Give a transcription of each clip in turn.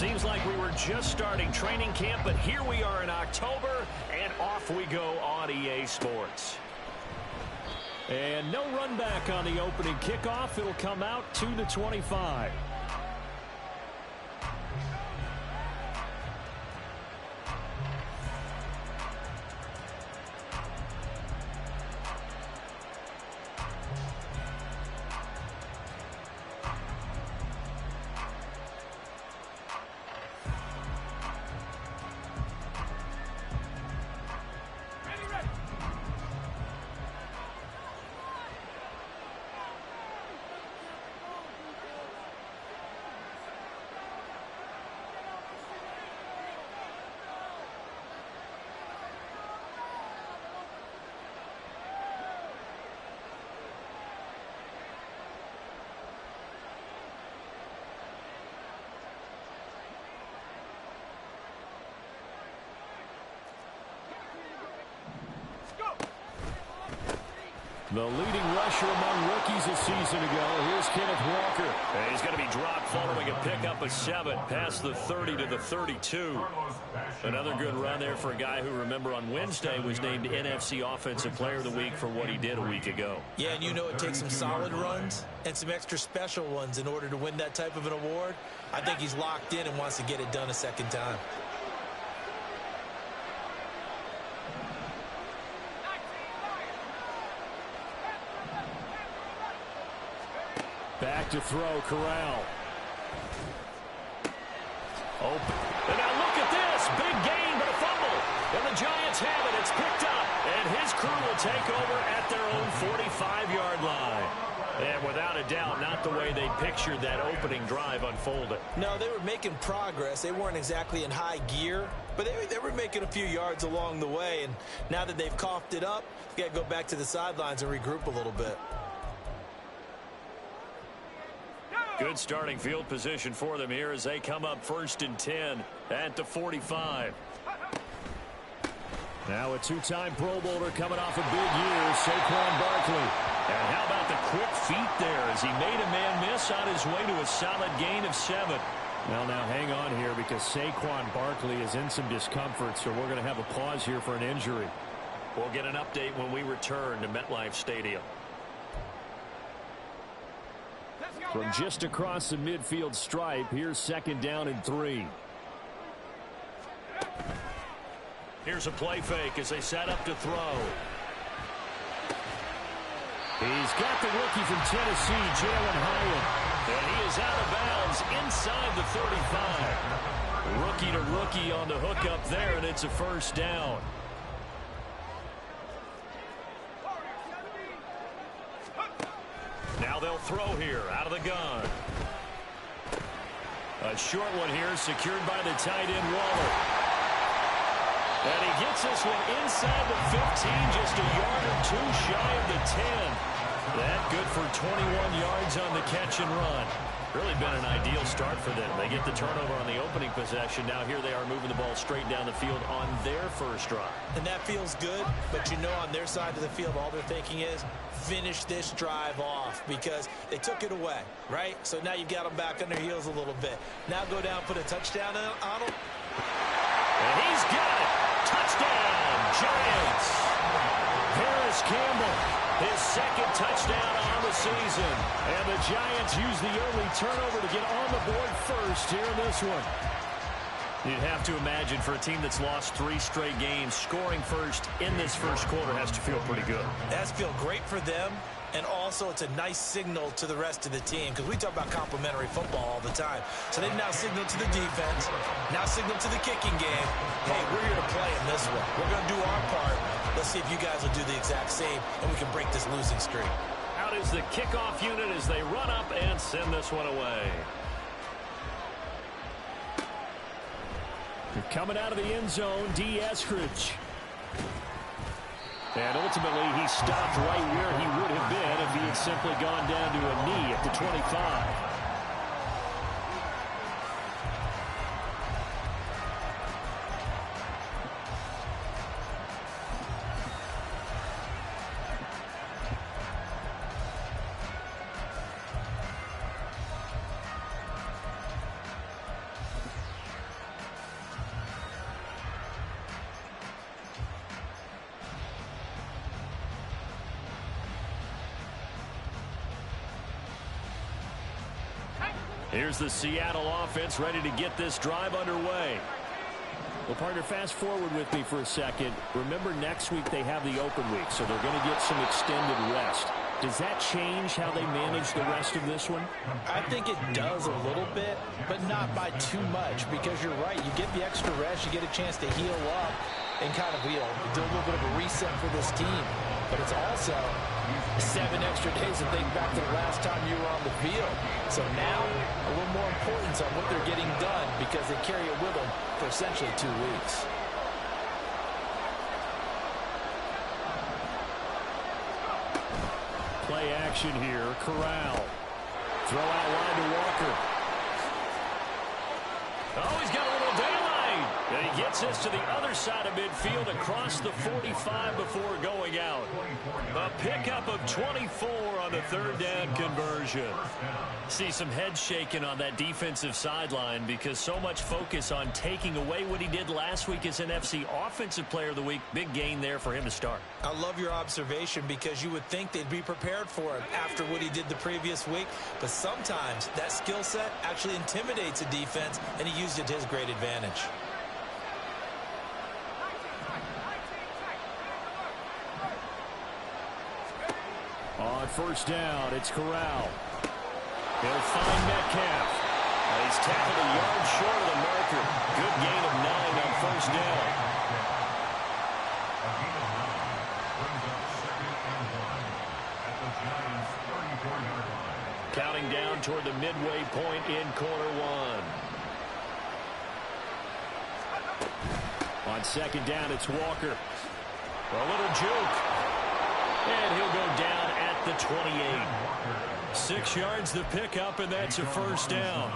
Seems like we were just starting training camp, but here we are in October, and off we go on EA Sports. And no run back on the opening kickoff. It'll come out to the 25. The leading rusher among rookies a season ago. Here's Kenneth Walker. And he's going to be dropped following a pickup of 7 past the 30 to the 32. Another good run there for a guy who, remember, on Wednesday was named NFC Offensive Player of the Week for what he did a week ago. Yeah, and you know it takes some solid runs and some extra special ones in order to win that type of an award. I think he's locked in and wants to get it done a second time. Back to throw, Corral. Open. And now look at this. Big gain, but a fumble. And the Giants have it. It's picked up. And his crew will take over at their own 45-yard line. And without a doubt, not the way they pictured that opening drive unfolded. No, they were making progress. They weren't exactly in high gear, but they were making a few yards along the way. And now that they've coughed it up, you got to go back to the sidelines and regroup a little bit. Good starting field position for them here as they come up 1st and 10 at the 45. Now a two-time Pro Bowler coming off a big year, Saquon Barkley. And how about the quick feet there as he made a man miss on his way to a solid gain of 7. Well, now hang on here because Saquon Barkley is in some discomfort, so we're going to have a pause here for an injury. We'll get an update when we return to MetLife Stadium. From just across the midfield stripe, here's 2nd down and 3. Here's a play fake as they set up to throw. He's got the rookie from Tennessee, Jalen Hyatt. And he is out of bounds inside the 35. Rookie to rookie on the hookup there, and it's a 1st down. Now they'll throw here out of the gun. A short one here secured by the tight end Waller. And he gets this one inside the 15, just a yard or 2 shy of the 10. That good for 21 yards on the catch and run. Really been an ideal start for them. They get the turnover on the opening possession. Now here they are moving the ball straight down the field on their first drive. And that feels good, but you know on their side of the field all they're thinking is finish this drive off because they took it away, right? So now you've got them back on their heels a little bit. Now go down, put a touchdown on them. And he's got it. Touchdown, Giants. Paris Campbell, his 2nd touchdown on the season. And the Giants use the early turnover to get on the board first here in this one. You'd have to imagine for a team that's lost 3 straight games, scoring first in this first quarter has to feel pretty good. It has to feel great for them, and also it's a nice signal to the rest of the team because we talk about complementary football all the time. So they've now signaled to the defense, now signaled to the kicking game, hey, we're here to play in this one. We're going to do our part. Let's see if you guys will do the exact same, and we can break this losing streak. Out is the kickoff unit as they run up and send this one away. Coming out of the end zone, D. Eskridge. And ultimately, he stopped right where he would have been if he had simply gone down to a knee at the 25. Here's the Seattle offense ready to get this drive underway. Well, partner, fast forward with me for a second. Remember, next week they have the open week, so they're going to get some extended rest. Does that change how they manage the rest of this one? I think it does a little bit, but not by too much, because you're right. You get the extra rest, you get a chance to heal up and kind of, do a little bit of a reset for this team. But it's also 7 extra days to think back to the last time you were on the field. So now, a little more importance on what they're getting done because they carry it with them for essentially 2 weeks. Play action here. Corral. Throw out wide to Walker. Oh, he's got a little daylight. And he gets us to the other side of midfield across the 45 before going out. A pickup of 24 on the third down conversion. See some head shaking on that defensive sideline because so much focus on taking away what he did last week as NFC Offensive Player of the Week. Big gain there for him to start. I love your observation because you would think they'd be prepared for him after what he did the previous week. But sometimes that skill set actually intimidates a defense, and he used it to his great advantage. On first down, it's Corral. He'll find Metcalf. He's tackled a yard short of the marker. Good gain of 9 on first down. Counting down toward the midway point in quarter 1. On second down, it's Walker. A little juke. And he'll go down at the 28. 6 yards the pickup, and that's a first down.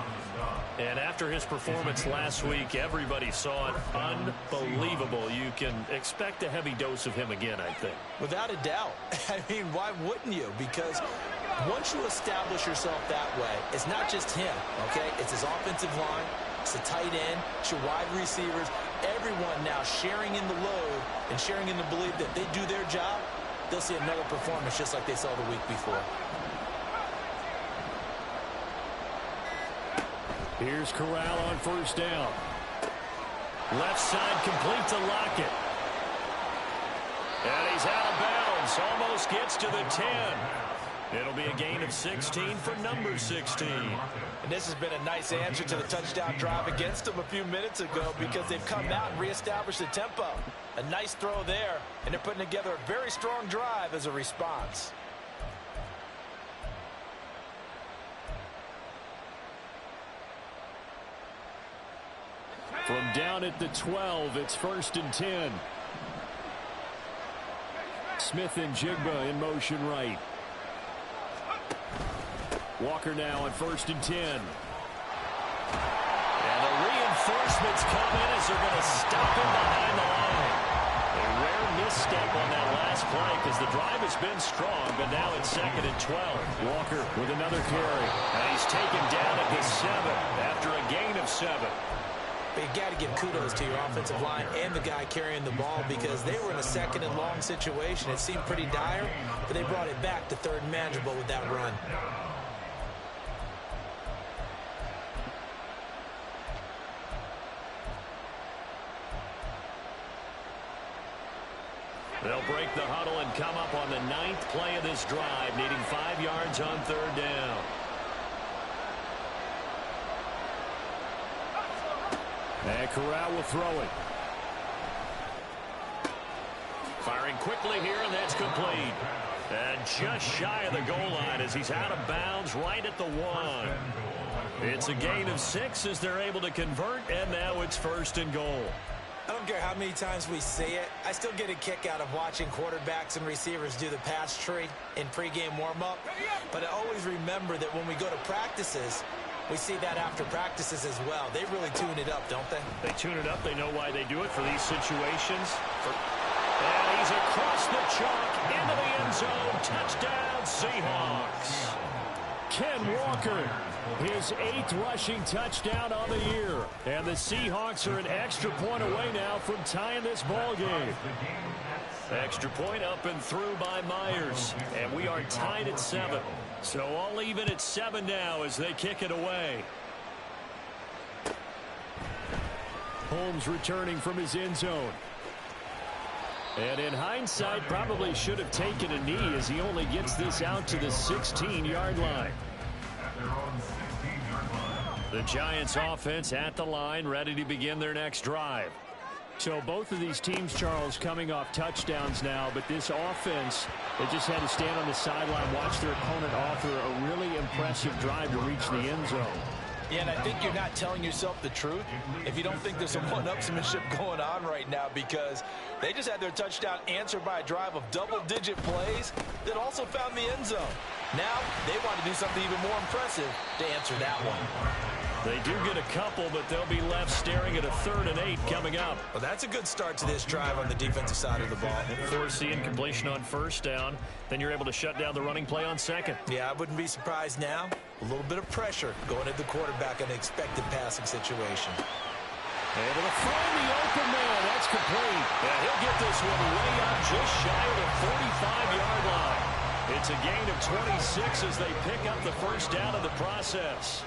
And after his performance last week, everybody saw it. Unbelievable. You can expect a heavy dose of him again, I think. Without a doubt. I mean, why wouldn't you? Because once you establish yourself that way, it's not just him, okay? It's his offensive line, it's the tight end, it's your wide receivers, everyone now sharing in the load and sharing in the belief that they do their job, they'll see another performance just like they saw the week before. Here's Corral on first down. Left side complete to Lockett. And he's out of bounds. Almost gets to the 10. It'll be a gain of 16 for number 16. And this has been a nice answer to the touchdown drive against them a few minutes ago because they've come out and reestablished the tempo. A nice throw there, and they're putting together a very strong drive as a response. From down at the 12, it's first and 10. Smith and Jigba in motion right. Walker now on first and 10. And the reinforcements come in as they're going to stop him behind the line. A rare misstep on that last play because the drive has been strong, but now it's second and 12. Walker with another carry. And he's taken down at the 7 after a gain of 7. But you got to give kudos to your offensive line and the guy carrying the ball because they were in a second and long situation. It seemed pretty dire, but they brought it back to third and manageable with that run. They'll break the huddle and come up on the 9th play of this drive, needing 5 yards on third down. And Corral will throw it. Firing quickly here, and that's complete. And just shy of the goal line as he's out of bounds right at the 1. It's a gain of 6 as they're able to convert, and now it's first and goal. I don't care how many times we say it, I still get a kick out of watching quarterbacks and receivers do the pass tree in pregame warm-up. But I always remember that when we go to practices, we see that after practices as well. They really tune it up, don't they? They tune it up. They know why they do it for these situations. And he's across the chalk into the end zone. Touchdown, Seahawks. Ken Walker, his 8th rushing touchdown on the year. And the Seahawks are an extra point away now from tying this ball game. Extra point up and through by Myers. And we are tied at 7. So all even at 7 now as they kick it away. Holmes returning from his end zone. And in hindsight, probably should have taken a knee as he only gets this out to the 16-yard line. The Giants offense at the line, ready to begin their next drive. So both of these teams, Charles, coming off touchdowns now, but this offense, they just had to stand on the sideline, watch their opponent offer a really impressive drive to reach the end zone. Yeah, and I think you're not telling yourself the truth if you don't think there's some one-upsmanship going on right now, because they just had their touchdown answered by a drive of double-digit plays that also found the end zone. Now they want to do something even more impressive to answer that one. They do get a couple, but they'll be left staring at a 3rd and 8 coming up. Well, that's a good start to this drive on the defensive side of the ball. Force the incompletion on 1st down. Then you're able to shut down the running play on 2nd. Yeah, I wouldn't be surprised now. A little bit of pressure going at the quarterback in an expected passing situation. Able to find the open man. That's complete. And he'll get this one way out just shy of the 45-yard line. It's a gain of 26 as they pick up the 1st down of the process.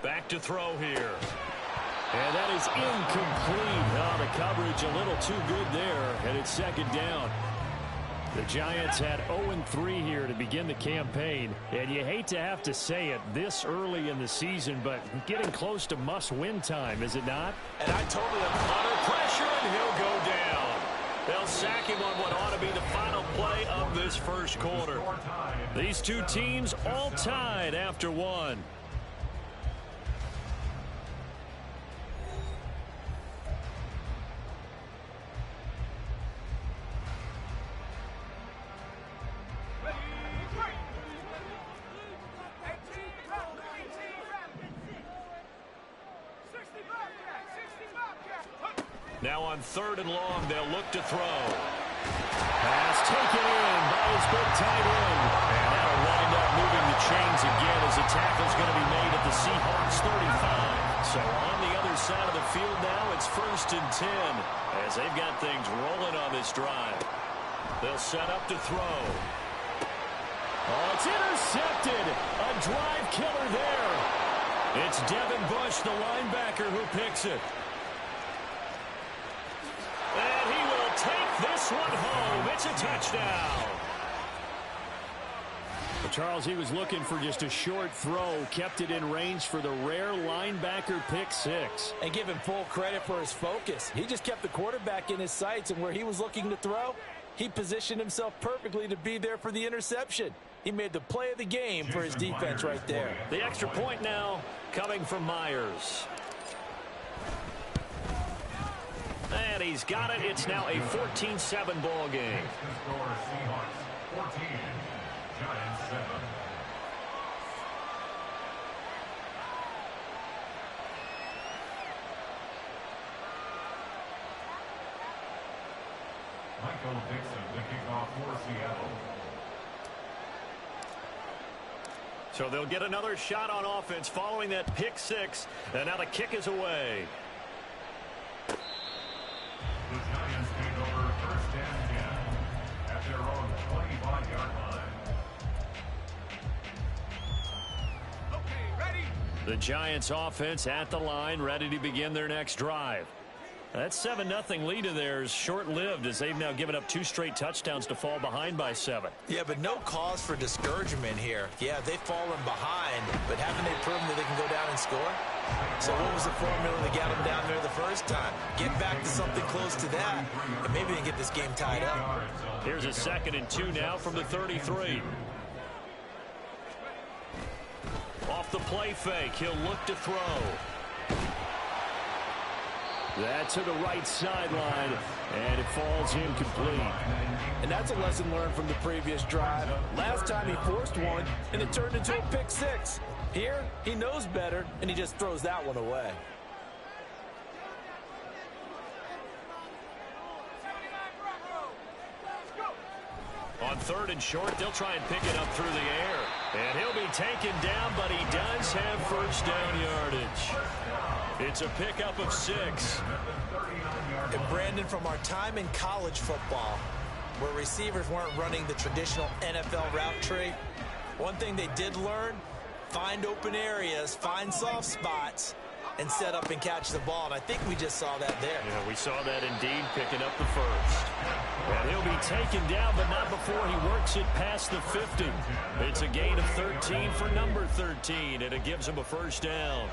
Back to throw here. And that is incomplete. Oh, the coverage a little too good there, and it's 2nd down. The Giants had 0-3 here to begin the campaign, and you hate to have to say it this early in the season, but getting close to must-win time, is it not? And I totally agree. Under pressure, and he'll go down. They'll sack him on what ought to be the final play of this 1st quarter. These two teams all tied after 1. Now on 3rd and long, they'll look to throw. Pass taken in by his big tight end. And that'll wind up moving the chains again as the tackle's going to be made at the Seahawks 35. So on the other side of the field now, it's 1st and 10 as they've got things rolling on this drive. They'll set up to throw. Oh, it's intercepted. A drive killer there. It's Devin Bush, the linebacker, who picks it. And he will take this one home. It's a touchdown. Well, Charles, he was looking for just a short throw, kept it in range for the rare linebacker pick 6. And give him full credit for his focus. He just kept the quarterback in his sights, and where he was looking to throw, he positioned himself perfectly to be there for the interception. He made the play of the game for his defense right there. The extra point now coming from Myers. And he's got it. It's now a 14-7 ball game. Seahawks 14, Giants 7. Michael Dixon, the kickoff for Seattle. So they'll get another shot on offense following that pick 6. And now the kick is away. The Giants take over 1st and 10 at their own 25-yard line. Okay, ready. The Giants offense at the line, ready to begin their next drive. That 7-0 lead of theirs short-lived as they've now given up 2 straight touchdowns to fall behind by 7. Yeah, but no cause for discouragement here. Yeah, they've fallen behind, but haven't they proven that they can go down and score? So what was the formula that got them down there the first time? Get back to something close to that, and maybe they can get this game tied up. Here's a 2nd and 2 now from the 33. Off the play fake, he'll look to throw. That's to the right sideline, and it falls incomplete. And that's a lesson learned from the previous drive. Last time he forced one, and it turned into a pick 6. Here, he knows better, and he just throws that one away. On 3rd and short, they'll try and pick it up through the air. And he'll be taken down, but he does have 1st down yardage. It's a pickup of 6. And Brandon, from our time in college football, where receivers weren't running the traditional NFL route tree. One thing they did learn, find open areas, find soft spots, and set up and catch the ball. And I think we just saw that there. Yeah, we saw that indeed, picking up the first. And he'll be taken down, but not before he works it past the 50. It's a gain of 13 for number 13, and it gives him a first down.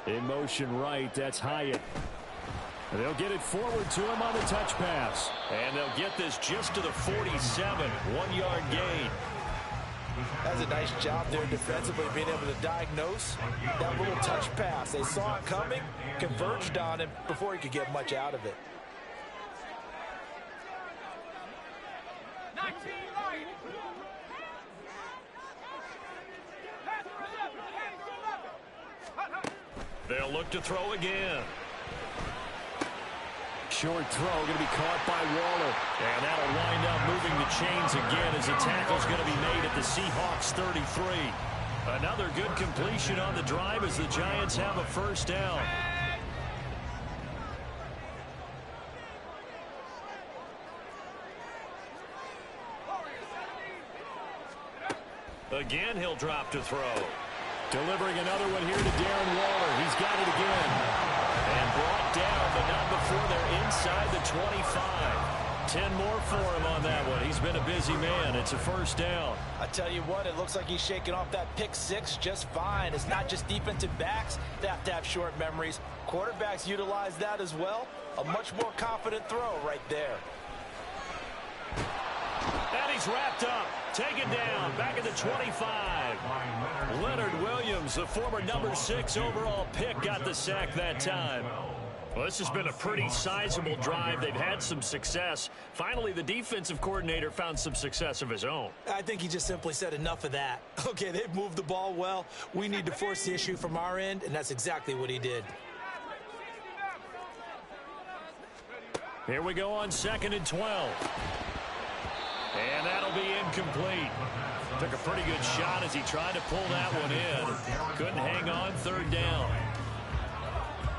In motion right, that's Hyatt. And they'll get it forward to him on the touch pass. And they'll get this just to the 47, 1-yard gain. That's a nice job there defensively, being able to diagnose that little touch pass. They saw it coming, converged on him before he could get much out of it. They'll look to throw again. Short throw going to be caught by Waller. And that'll wind up moving the chains again as the tackle's going to be made at the Seahawks 33. Another good completion on the drive as the Giants have a first down. Again, he'll drop to throw. Delivering another one here to Darren Waller. He's got it again. And brought down, but not before they're inside the 25. 10 more for him on that one. He's been a busy man. It's a first down. I tell you what, it looks like he's shaking off that pick six just fine. It's not just defensive backs that have to have short memories. Quarterbacks utilize that as well. A much more confident throw right there. And he's wrapped up. Taken down. Back at the 25. Leonard Williams, the former number 6 overall pick, got the sack that time. Well, this has been a pretty sizable drive. They've had some success. Finally, the defensive coordinator found some success of his own. I think he just simply said enough of that. Okay, they've moved the ball well. We need to force the issue from our end, and that's exactly what he did. Here we go on 2nd and 12. And that'll be incomplete. Took a pretty good shot as he tried to pull that one in. Couldn't hang on, 3rd down.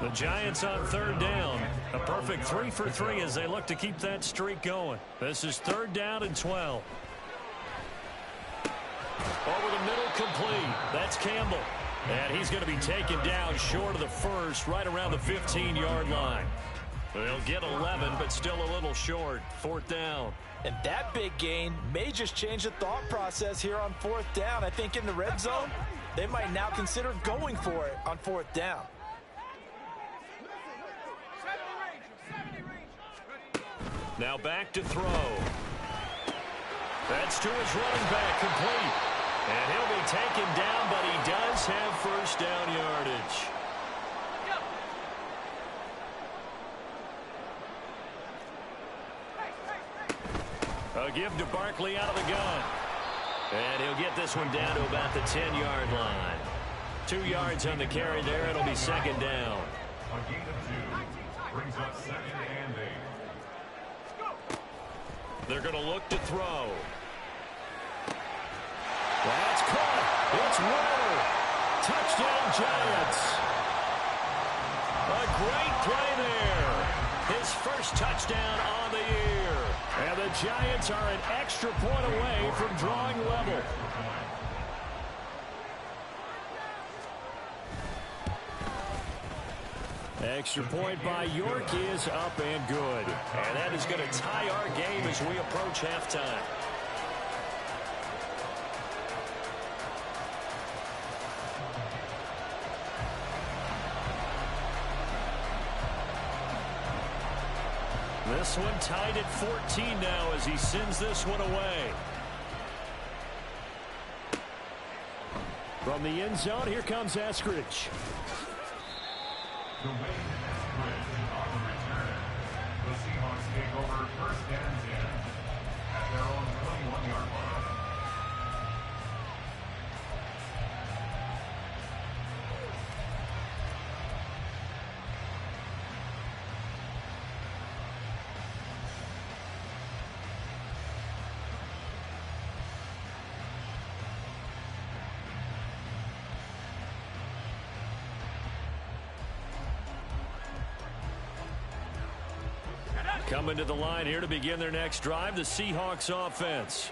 The Giants on 3rd down. A perfect 3 for 3 as they look to keep that streak going. This is 3rd down and 12. Over the middle, complete. That's Campbell. And he's going to be taken down short of the first, right around the 15-yard line. They'll get 11, but still a little short. 4th down. And that big gain may just change the thought process here on 4th down. I think in the red zone, they might now consider going for it on 4th down. Now back to throw. That's to his running back, complete. And he'll be taken down, but he does have first down yardage. A give to Barkley out of the gun. And he'll get this one down to about the 10-yard line. 2 yards on the carry there. It'll be 2nd down. A gain of 2 brings up 2nd and 8. They're going to look to throw. That's caught. It's Waller. Touchdown, Giants. A great play there. His first touchdown on the year. And the Giants are an extra point away from drawing level. Extra point by York is up and good. And that is going to tie our game as we approach halftime. This one tied at 14 now as he sends this one away. From the end zone, here comes Eskridge. The Wayne Eskridge on the return. The Seahawks take over 1st and 10 at their own 21-yard line. Coming to the line here to begin their next drive, the Seahawks offense.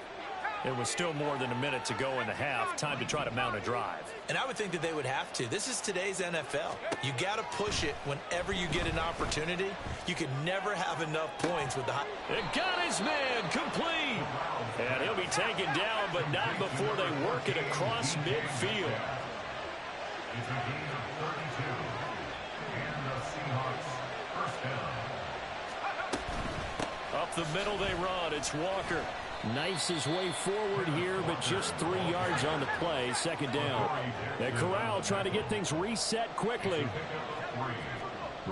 It was still more than a minute to go in the half. Time to try to mount a drive. And I would think that they would have to. This is today's NFL. You got to push it whenever you get an opportunity. You can never have enough points with the high. It got his man complete. And he'll be taken down, but not before they work it across midfield. It's a gain of 32. And the Seahawks first down. Up the middle they run. It's Walker. Knifes his way forward here, but just 3 yards on the play. Second down. And Corral trying to get things reset quickly.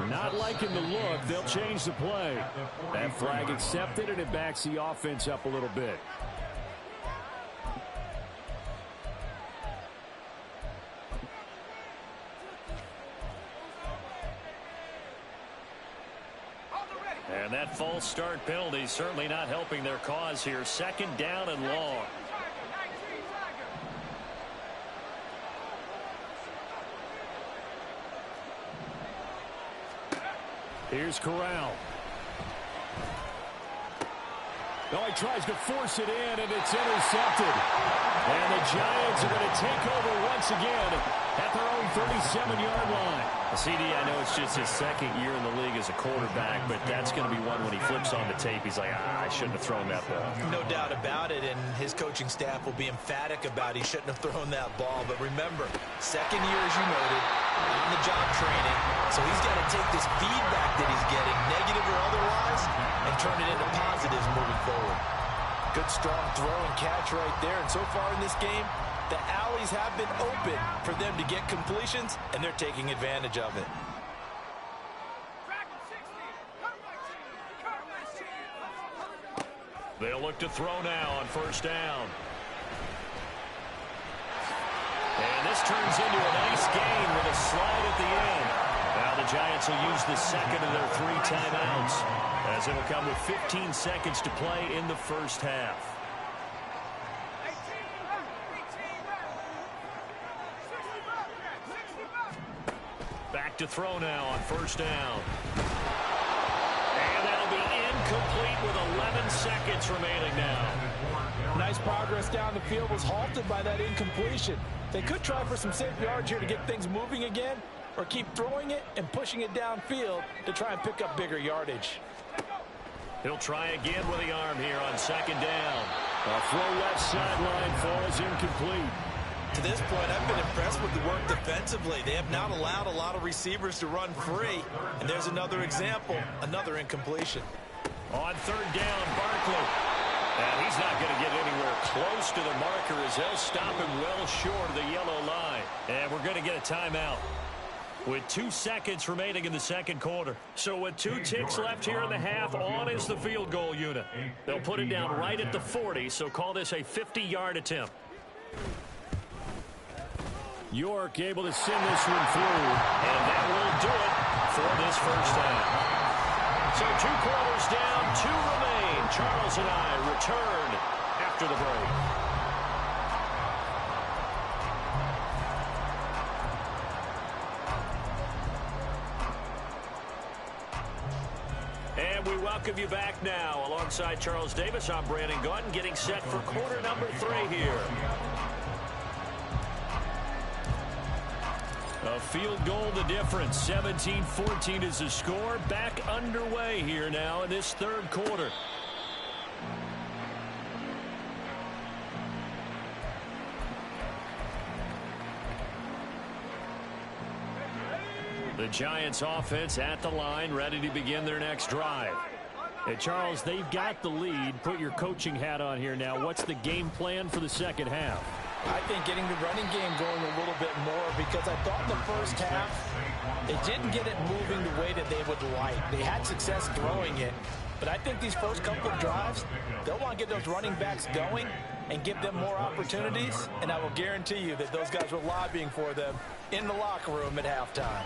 Not liking the look. They'll change the play. That flag accepted, and it backs the offense up a little bit. And that false start penalty certainly not helping their cause here. Second down and long. Here's Corral. Oh, he tries to force it in, and it's intercepted. And the Giants are going to take over once again at their own 37-yard line. CD, I know it's just his second year in the league as a quarterback, but that's going to be one when he flips on the tape. He's like, I shouldn't have thrown that ball. No doubt about it, and his coaching staff will be emphatic about he shouldn't have thrown that ball. But remember, second year, as you noted, on-the-job training, so he's got to take this feedback that he's getting, negative or otherwise, and turn it into positives moving forward. Good, strong throw and catch right there, and so far in this game, the alleys have been open for them to get completions, and they're taking advantage of it. They'll look to throw now on first down. And this turns into a nice gain with a slide at the end. Now the Giants will use the second of their 3 timeouts, as it'll come with 15 seconds to play in the first half. Back to throw now on first down. And that'll be incomplete with 11 seconds remaining now. Nice progress down the field was halted by that incompletion. They could try for some safe yards here to get things moving again, or keep throwing it and pushing it downfield to try and pick up bigger yardage. He'll try again with the arm here on second down. A throw left sideline falls incomplete. To this point, I've been impressed with the work defensively. They have not allowed a lot of receivers to run free. And there's another example, another incompletion. On third down, Barkley. And he's not going to get anywhere close to the marker as they'll stop him well short of the yellow line. And we're going to get a timeout with 2 seconds remaining in the second quarter. So with 2 ticks left here in the half, on is the field goal unit. They'll put it down right at the 40, so call this a 50-yard attempt. York able to send this one through, and that will do it for this first half. So 2 quarters down, 2 remain. Charles and I return after the break. And we welcome you back now. Alongside Charles Davis, I'm Brandon Gaudin, getting set for quarter number 3 here. A field goal the difference. 17-14 is the score. Back underway here now in this third quarter. The Giants offense at the line, ready to begin their next drive. Hey, Charles, they've got the lead. Put your coaching hat on here now. What's the game plan for the second half? I think getting the running game going a little bit more, because I thought in the first half they didn't get it moving the way that they would like. They had success throwing it, but I think these first couple of drives, they'll want to get those running backs going and give them more opportunities, and I will guarantee you that those guys were lobbying for them in the locker room at halftime.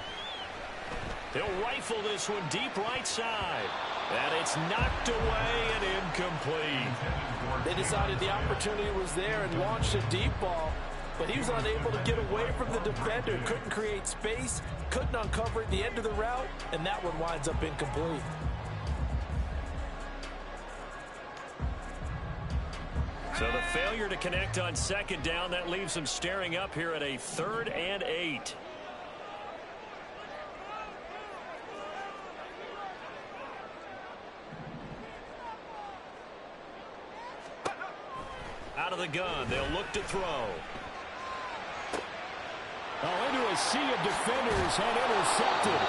They'll rifle this one deep right side. And it's knocked away and incomplete. They decided the opportunity was there and launched a deep ball, but he was unable to get away from the defender, couldn't create space, couldn't uncover at the end of the route, and that one winds up incomplete. So the failure to connect on second down, that leaves them staring up here at a 3rd and 8. Out of the gun, they'll look to throw. Oh, into a sea of defenders and intercepted.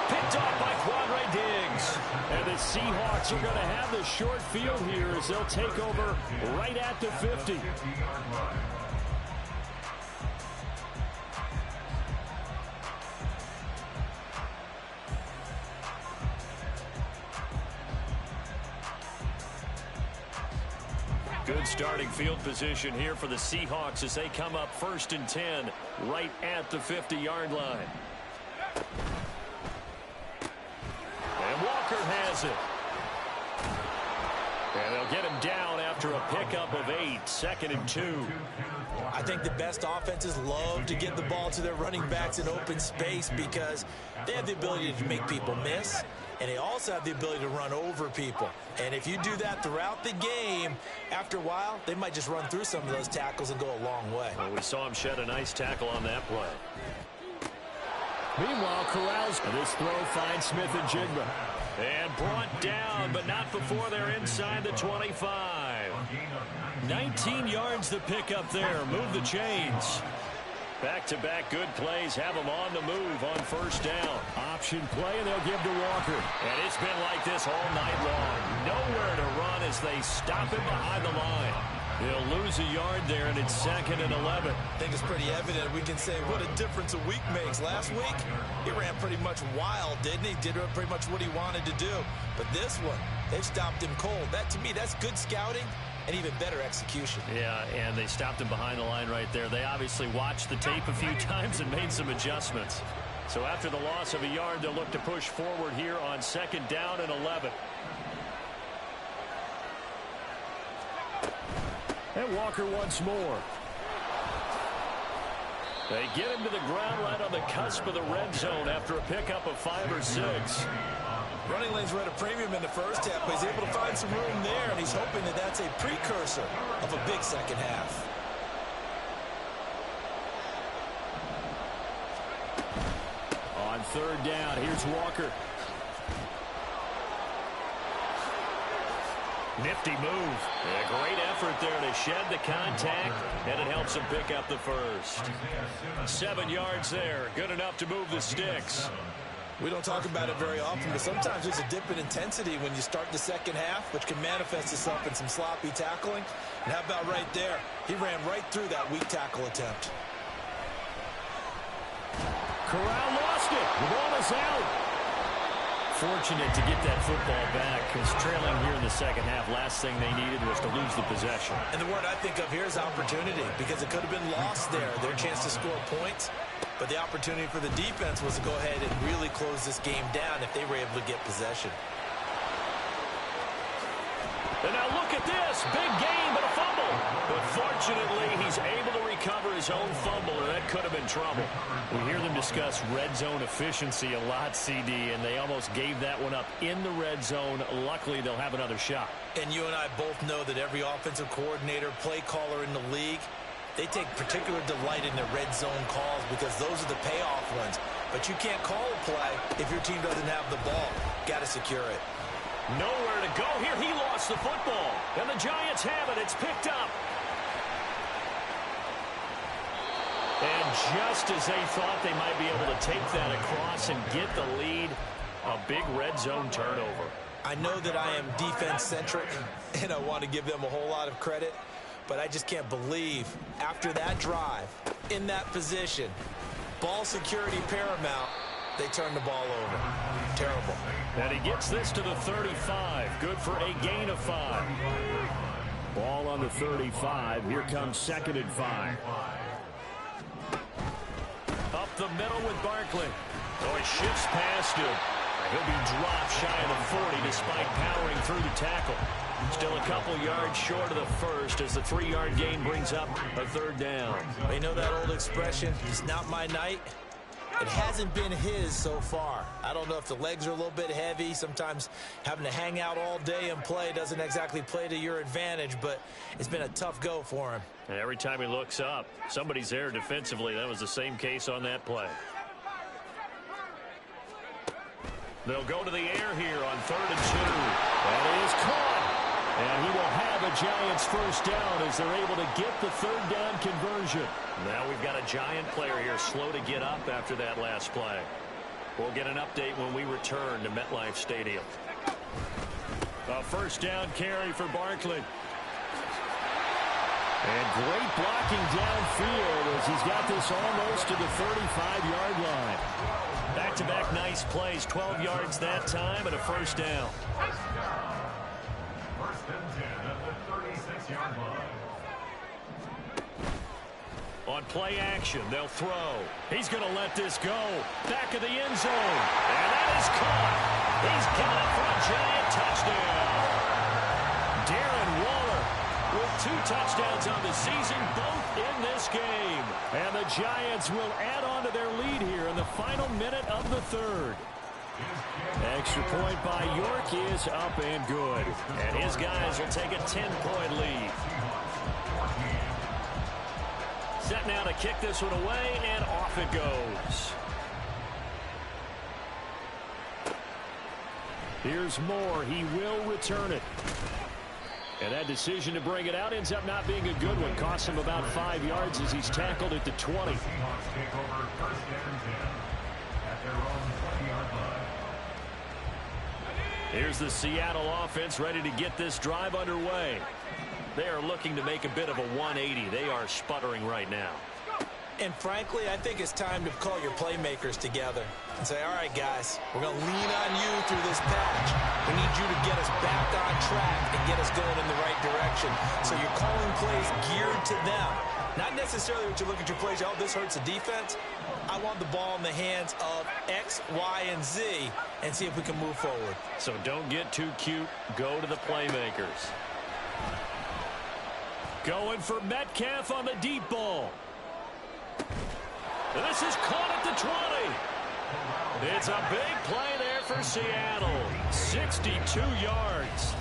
Picked off by Quandre Diggs. And the Seahawks are going to have the short field here as they'll take over right at the 50. Good starting field position here for the Seahawks as they come up 1st and 10 right at the 50-yard line. And Walker has it. And they'll get him down after a pickup of 8, 2nd and 2. I think the best offenses love to get the ball to their running backs in open space because they have the ability to make people miss, and they also have the ability to run over people. And if you do that throughout the game, after a while, they might just run through some of those tackles and go a long way. Well, we saw him shed a nice tackle on that play. Meanwhile, Corrals, this throw finds Smith and Jigba. And brought down, but not before they're inside the 25. 19 yards to pick up there. Move the chains. Back-to-back good plays have them on the move on 1st down. Option play, and they'll give to Walker. And it's been like this all night long. Nowhere to run as they stop him behind the line. They'll lose a yard there, and it's 2nd and 11. I think it's pretty evident. We can say what a difference a week makes. Last week, he ran pretty much wild, didn't he? Did pretty much what he wanted to do. But this one, they've stopped him cold. That, to me, that's good scouting and even better execution. Yeah, and they stopped him behind the line right there. They obviously watched the tape a few times and made some adjustments. So after the loss of a yard, they'll look to push forward here on 2nd down and 11. And Walker once more. They get him to the ground right on the cusp of the red zone after a pickup of 5 or 6. Running lanes were at a premium in the first half, but he's able to find some room there, and he's hoping that that's a precursor of a big second half. On 3rd down, here's Walker. Nifty move. A great effort there to shed the contact, and it helps him pick up the 1st. 7 yards there. Good enough to move the sticks. We don't talk about it very often, but sometimes there's a dip in intensity when you start the second half, which can manifest itself in some sloppy tackling. And how about right there? He ran right through that weak tackle attempt. Corral lost it. The ball is out. Fortunate to get that football back, because trailing here in the second half, last thing they needed was to lose the possession. And the word I think of here is opportunity, because it could have been lost there, their chance to score points. But the opportunity for the defense was to go ahead and really close this game down if they were able to get possession. And now look at this. Big gain, but a fumble. But fortunately, he's able to recover his own fumble, or that could have been trouble. We hear them discuss red zone efficiency a lot, CD, and they almost gave that one up in the red zone. Luckily, they'll have another shot. And you and I both know that every offensive coordinator, play caller in the league, they take particular delight in their red zone calls because those are the payoff ones. But you can't call a play if your team doesn't have the ball. Got to secure it. Nowhere to go here. He lost the football. And the Giants have it. It's picked up. And just as they thought they might be able to take that across and get the lead, a big red zone turnover. I know that I am defense-centric, and I want to give them a whole lot of credit, but I just can't believe after that drive, in that position, ball security paramount, they turn the ball over. Terrible. And he gets this to the 35. Good for a gain of 5. Ball on the 35. Here comes 2nd and 5. Up the middle with Barkley. So he shifts past him. He'll be dropped shy of the 40 despite powering through the tackle. Still a couple yards short of the first as the 3-yard gain brings up a 3rd down. You know that old expression, it's not my night. It hasn't been his so far. I don't know if the legs are a little bit heavy. Sometimes having to hang out all day and play doesn't exactly play to your advantage, but it's been a tough go for him. And every time he looks up, somebody's there defensively. That was the same case on that play. They'll go to the air here on 3rd and 2. That is caught. And he will have a Giants first down as they're able to get the 3rd down conversion. Now we've got a Giant player here slow to get up after that last play. We'll get an update when we return to MetLife Stadium. A first down carry for Barkley. And great blocking downfield as he's got this almost to the 35-yard line. Back-to-back nice plays, 12 yards that time and a first down. First and 10 at the 36-yard line. On play action, they'll throw. He's going to let this go. Back of the end zone. And that is caught. He's given it for a Giant touchdown. Darren Waller with 2 touchdowns on the season, both in this game. And the Giants will add on to their lead here in the final minute of the 3rd. Extra point by York is up and good. And his guys will take a 10-point lead. Set now to kick this one away, and off it goes. Here's Moore. He will return it. And that decision to bring it out ends up not being a good one. Costs him about 5 yards as he's tackled at the 20. Seahawks take over first and 10 at their own 20-yard line. Here's the Seattle offense ready to get this drive underway. They are looking to make a bit of a 180. They are sputtering right now. And frankly, I think it's time to call your playmakers together and say, all right, guys, we're going to lean on you through this patch. We need you to get us back on track and get us going in the right direction. So you're calling plays geared to them. Not necessarily what you look at your plays, oh, this hurts the defense. I want the ball in the hands of X, Y, and Z and see if we can move forward. So don't get too cute. Go to the playmakers. Going for Metcalf on the deep ball. This is caught at the 20. It's a big play there for Seattle. 62 yards.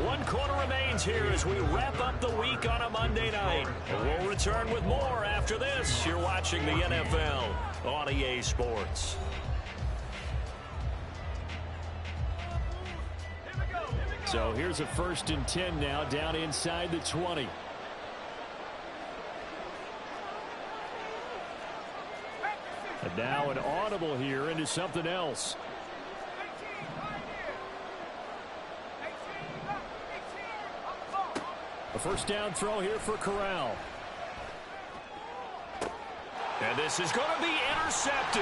1 quarter remains here as we wrap up the week on a Monday night. We'll return with more after this. You're watching the NFL on EA Sports. So here's a 1st and 10 now down inside the 20. And now an audible here into something else. A first down throw here for Corral. And this is going to be intercepted.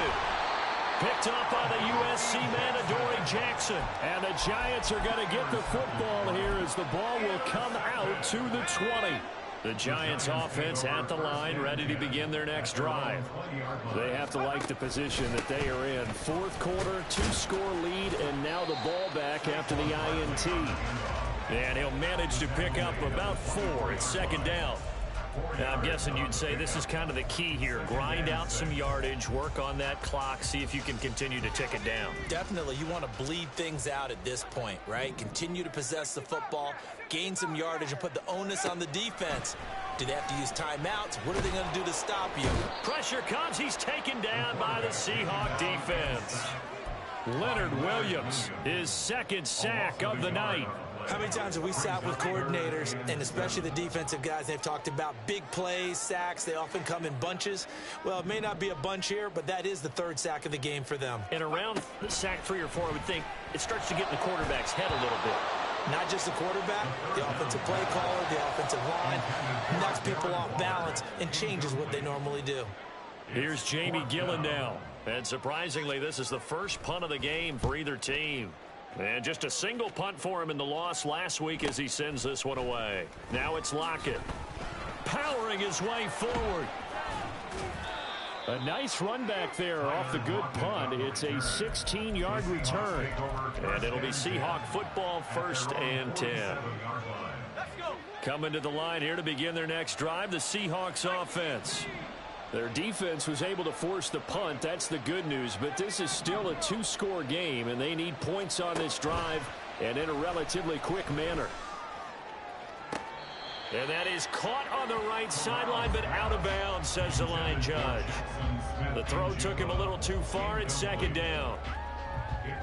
Picked up by the USC man, Adoree Jackson. And the Giants are going to get the football here as the ball will come out to the 20. The Giants offense at the line, ready to begin their next drive. They have to like the position that they are in. 4th quarter, 2-score lead, and now the ball back after the INT. And he'll manage to pick up about 4. It's 2nd down. Now, I'm guessing you'd say this is kind of the key here. Grind out some yardage, work on that clock, see if you can continue to tick it down. Definitely, you want to bleed things out at this point, right? Continue to possess the football, gain some yardage, and put the onus on the defense. Do they have to use timeouts? What are they going to do to stop you? Pressure comes. He's taken down by the Seahawk defense. Leonard Williams, his 2nd sack of the night. How many times have we sat with coordinators, and especially the defensive guys, they've talked about big plays, sacks. They often come in bunches. Well, it may not be a bunch here, but that is the 3rd sack of the game for them. And around sack 3 or 4, I would think it starts to get in the quarterback's head a little bit. Not just the quarterback, the offensive play caller, the offensive line, knocks people off balance and changes what they normally do. Here's Jamie Gillen now. And surprisingly, this is the first punt of the game for either team. And just a single punt for him in the loss last week as he sends this one away. Now it's Lockett. Powering his way forward. A nice run back there off the good punt. It's a 16-yard return. And it'll be Seahawk football, 1st and 10. Coming to the line here to begin their next drive, the Seahawks offense. Their defense was able to force the punt. That's the good news. But this is still a two-score game, and they need points on this drive and in a relatively quick manner. And that is caught on the right sideline, but out of bounds, says the line judge. The throw took him a little too far. It's second down.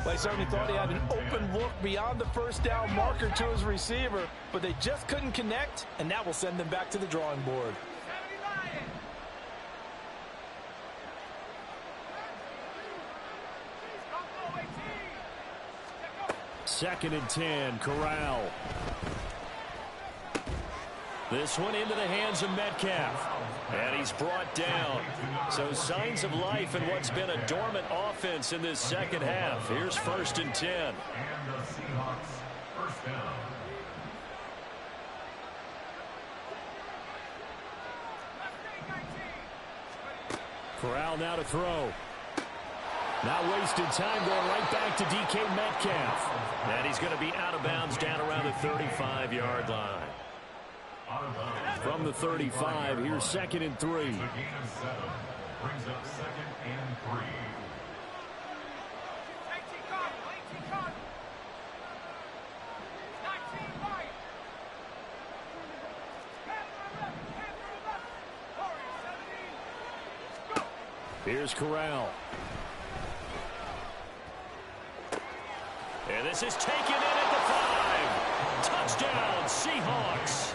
Well, he certainly thought he had an open look beyond the first down marker to his receiver, but they just couldn't connect, and that will send them back to the drawing board. Second and 10, Corral. This one into the hands of Metcalf. And he's brought down. So signs of life in what's been a dormant offense in this second half. Here's first and 10. And the Seahawks first down. Corral now to throw. Not wasting time, going right back to DK Metcalf. And he's going to be out of bounds down around the 35-yard line. From the 35, here's second and 3. The gain of 7 brings up second and 3. Here's Corral. And this is taken in at the 5. Touchdown, Seahawks.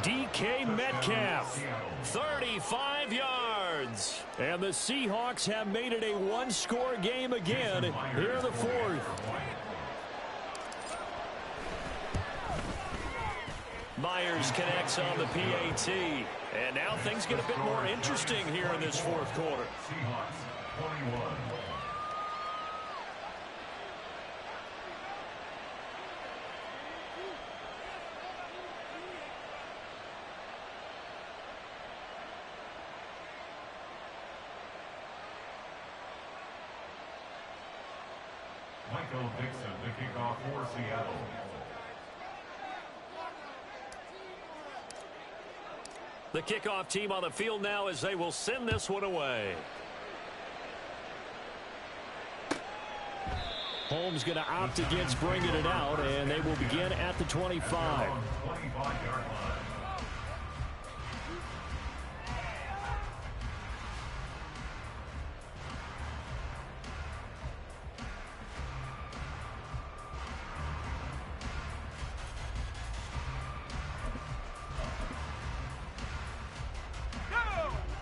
DK Metcalf, 35 yards. And the Seahawks have made it a one-score game again here in the fourth. Myers connects on the PAT. And now things get a bit more interesting here in this fourth quarter. Seahawks 21. Michael Dixon, the kickoff for Seattle. The kickoff team on the field now as they will send this one away. Holmes going to opt against bringing it out, and they will begin at the 25. 25-yard line.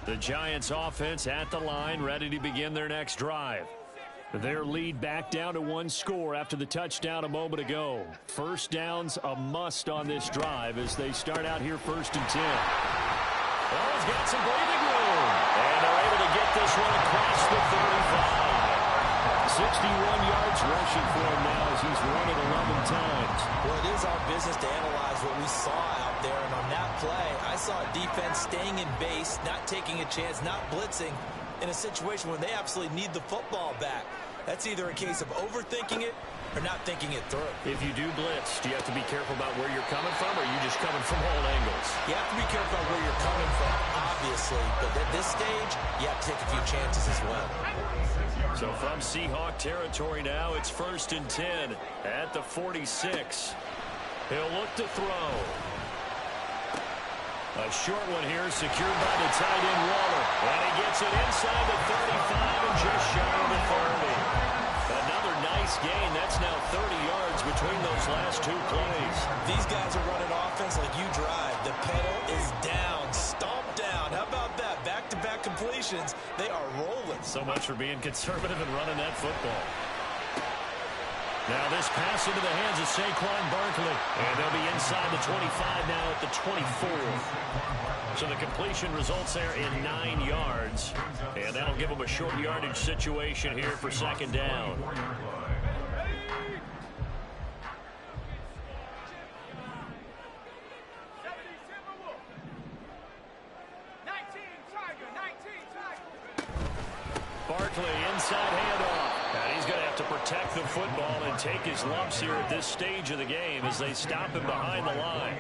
The Giants offense at the line, ready to begin their next drive. Their lead back down to one score after the touchdown a moment ago. First down's a must on this drive as they start out here first and 10. Well, he's got some breathing room. And they're able to get this one across the 35. 61 yards rushing for him now as he's run it 11 times. Well, it is our business to analyze what we saw out there. And on that play, I saw a defense staying in base, not taking a chance, not blitzing in a situation where they absolutely need the football back. That's either a case of overthinking it or not thinking it through. If you do blitz, do you have to be careful about where you're coming from, or are you just coming from all angles? You have to be careful about where you're coming from, obviously. But at this stage, you have to take a few chances as well. So from Seahawk territory now, it's first and 10 at the 46. He'll look to throw. A short one here, secured by the tight end Waller. And he gets it inside the 35 and just shy of the 30. Another nice gain. That's now 30 yards between those last two plays. These guys are running offense like you drive. The pedal is down, stomped down. How about that? Back-to-back completions. They are rolling. So much for being conservative and running that football. Now this pass into the hands of Saquon Barkley. And they'll be inside the 25 now at the 24. So the completion results there in 9 yards. And that'll give them a short yardage situation here for second down. Barkley inside handoff. And he's going to have to protect the football and take his lumps here at this stage of the game as they stop him behind the line.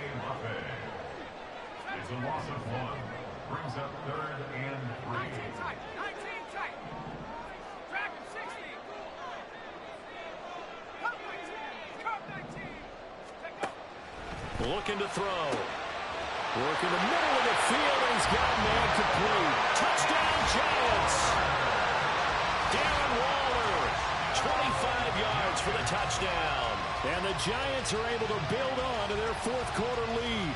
It's a loss of 1. Brings up 3rd and 3. 19 tight. 19 tight. Drag him 60. Cut 19. Cut 19. Take go. Looking to throw. Work in the middle of the field, and he's got man complete. Touchdown, Giants. Darren Waller, 25 yards for the touchdown. And the Giants are able to build on to their fourth quarter lead.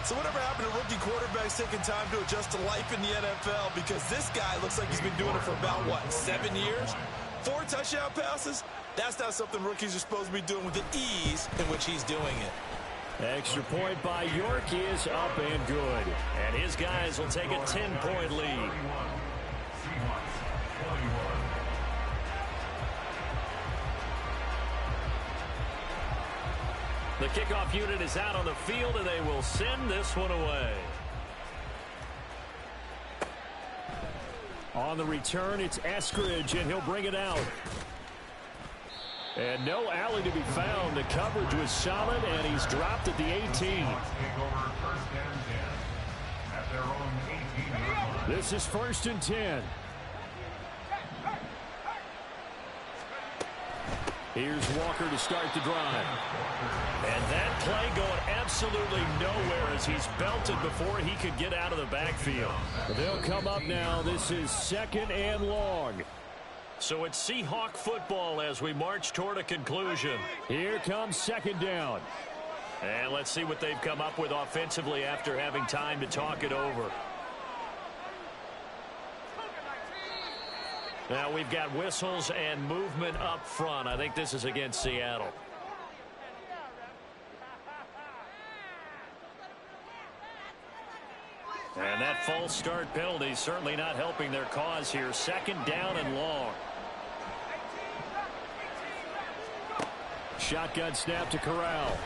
So whatever happened to rookie quarterbacks taking time to adjust to life in the NFL? Because this guy looks like he's been doing it for about, what, 7 years? 4 touchdown passes? That's not something rookies are supposed to be doing with the ease in which he's doing it. Extra point by York is up and good. And his guys will take a 10-point lead. Seahawks 21. The kickoff unit is out on the field, and they will send this one away. On the return, it's Eskridge, and he'll bring it out. And no alley to be found. The coverage was solid, and he's dropped at the 18. Take over 1st and 10 at their own 18-yard line. This is 1st and 10. Here's Walker to start the drive. And that play going absolutely nowhere as he's belted before he could get out of the backfield. They'll come up now. This is 2nd and long. So it's Seahawk football as we march toward a conclusion. Here comes 2nd down. And let's see what they've come up with offensively after having time to talk it over. Now we've got whistles and movement up front. I think this is against Seattle. And that false start penalty certainly not helping their cause here. 2nd down and long. Shotgun snap to Corral.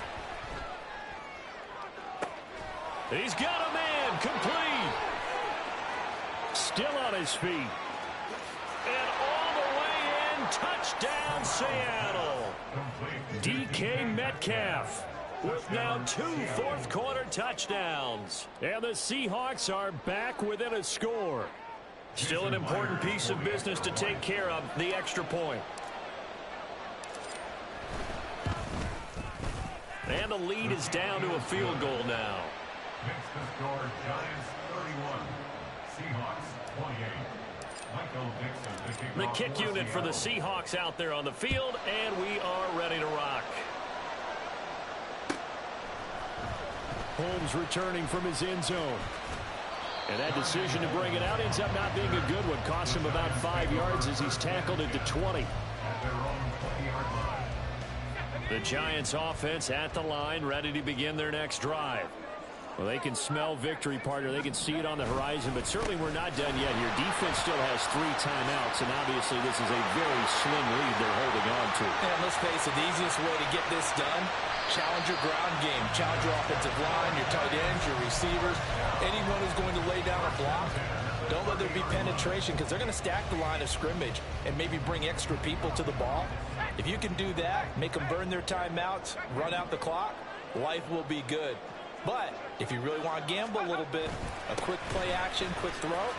He's got a man complete. Still on his feet. And all the way in, touchdown Seattle. DK Metcalf with now 2 fourth-quarter touchdowns. And the Seahawks are back within a score. Still an important piece of business to take care of, the extra point. And the lead is down to a field goal now. Makes the score Giants 31, Seahawks 28. The kick unit for the Seahawks out there on the field, and we are ready to rock. Holmes returning from his end zone. And that decision to bring it out ends up not being a good one. Cost him about 5 yards as he's tackled at the 20. The Giants offense at the line, ready to begin their next drive. Well, they can smell victory, partner. They can see it on the horizon, but certainly we're not done yet here. Defense still has 3 timeouts, and obviously this is a very slim lead they're holding on to. And let's face it, the easiest way to get this done, challenge your ground game. Challenge your offensive line, your tight ends, your receivers. Anyone who's going to lay down a block, don't let there be penetration because they're going to stack the line of scrimmage and maybe bring extra people to the ball. If you can do that, make them burn their timeouts, run out the clock, life will be good. But if you really want to gamble a little bit, a quick play action, quick throw,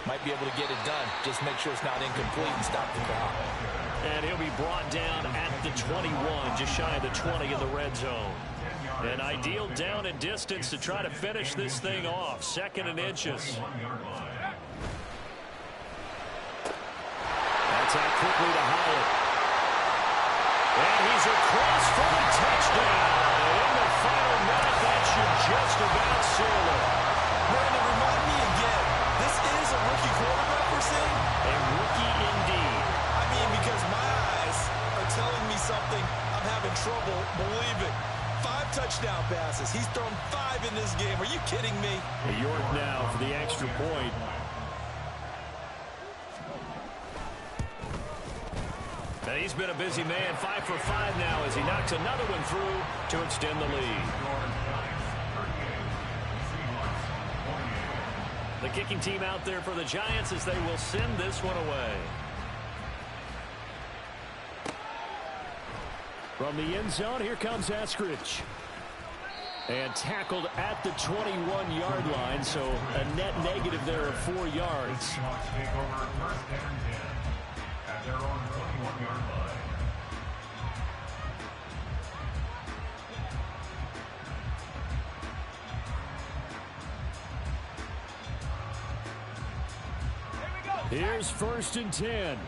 might be able to get it done. Just make sure it's not incomplete and stop the clock. And he'll be brought down at the 21, just shy of the 20 in the red zone. An ideal down and distance to try to finish this thing off. 2nd and inches. That's out quickly to Howard. And he's across for the touchdown. And in the final minute, that should just about seal it. Brandon, remind me again, this is a rookie quarterback we're seeing? A rookie indeed. I mean, because my eyes are telling me something I'm having trouble believing. 5 touchdown passes. He's thrown 5 in this game. Are you kidding me? York now for the extra point. And he's been a busy man, 5 for 5 now as he knocks another one through to extend the lead. The kicking team out there for the Giants as they will send this one away. From the end zone, here comes Eskridge. And tackled at the 21-yard line, so a net negative there of 4 yards. Seahawks take over first and 10 at their own 21-yard line. Here's first and 10.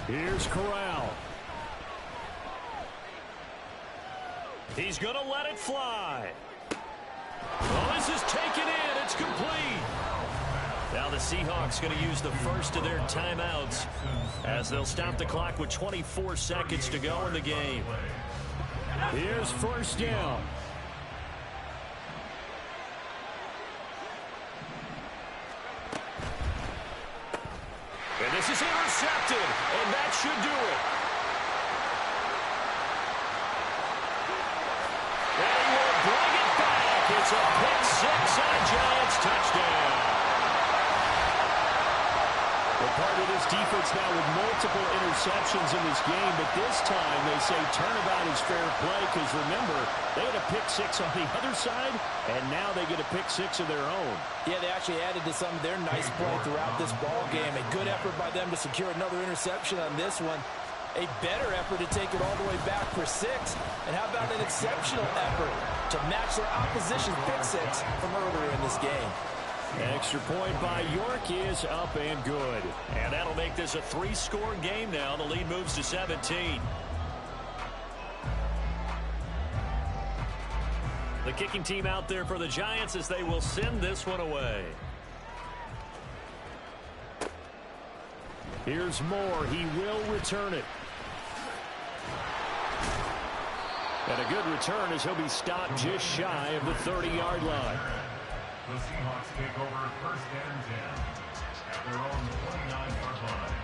Here's Corral. He's going to let it fly. Well, this is taken in. It's complete. Now the Seahawks going to use the first of their timeouts as they'll stop the clock with 24 seconds to go in the game. Here's first down. And this is intercepted, and that should do it. And he will bring it back. It's a pick-6 and a Giants touchdown. Well, part of this defense now with multiple interceptions in this game, but this time they say turnabout is fair play because, remember, they had a pick-6 on the other side, and now they get a pick-6 of their own. Yeah, they actually added to some of their nice play throughout this ball game. A good effort by them to secure another interception on this one. A better effort to take it all the way back for 6. And how about an exceptional effort to match their opposition's pick-6 from earlier in this game? Extra point by York is up and good. And that'll make this a 3-score game now. The lead moves to 17. The kicking team out there for the Giants as they will send this one away. Here's Moore. He will return it. And a good return as he'll be stopped just shy of the 30-yard line. The Seahawks take over first and 10 at their own 29-yard line.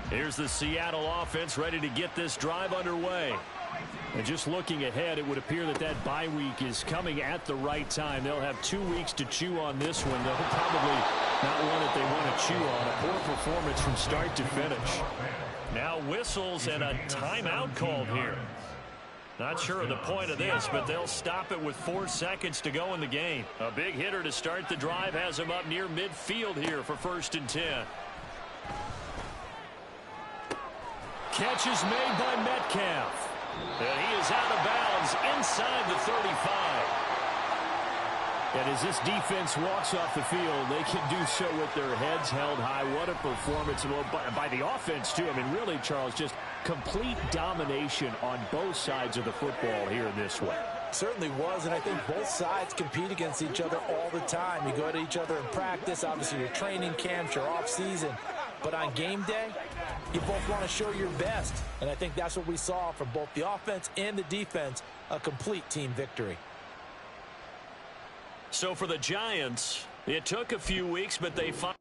Here's the Seattle offense ready to get this drive underway. And just looking ahead, it would appear that that bye week is coming at the right time. They'll have 2 weeks to chew on this one. They'll probably not one that they want to chew on. A poor performance from start to finish. Now whistles and a timeout called here. Not sure of the point of this, but they'll stop it with 4 seconds to go in the game. A big hitter to start the drive has him up near midfield here for first and 10. Catch is made by Metcalf. And he is out of bounds inside the 35. And as this defense walks off the field, they can do so with their heads held high. What a performance by the offense, too. I mean, really, Charles, just complete domination on both sides of the football here in this one. Certainly was, and I think both sides compete against each other all the time. You go at each other in practice, obviously your training camps, your off-season. But on game day, you both want to show your best. And I think that's what we saw from both the offense and the defense, a complete team victory. So for the Giants, it took a few weeks, but they finally